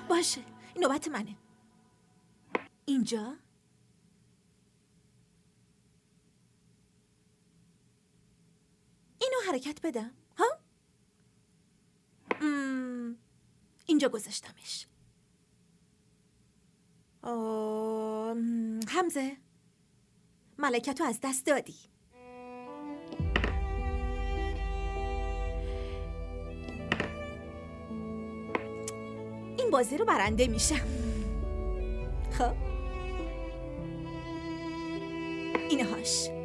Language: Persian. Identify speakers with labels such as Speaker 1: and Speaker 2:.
Speaker 1: باشه، این نوبت منه. اینجا اینو حرکت بدم ها؟ اینجا گذاشتمش. حمزه، ملکتو از دست دادی. این بازی رو برنده میشم. خب اینهاش.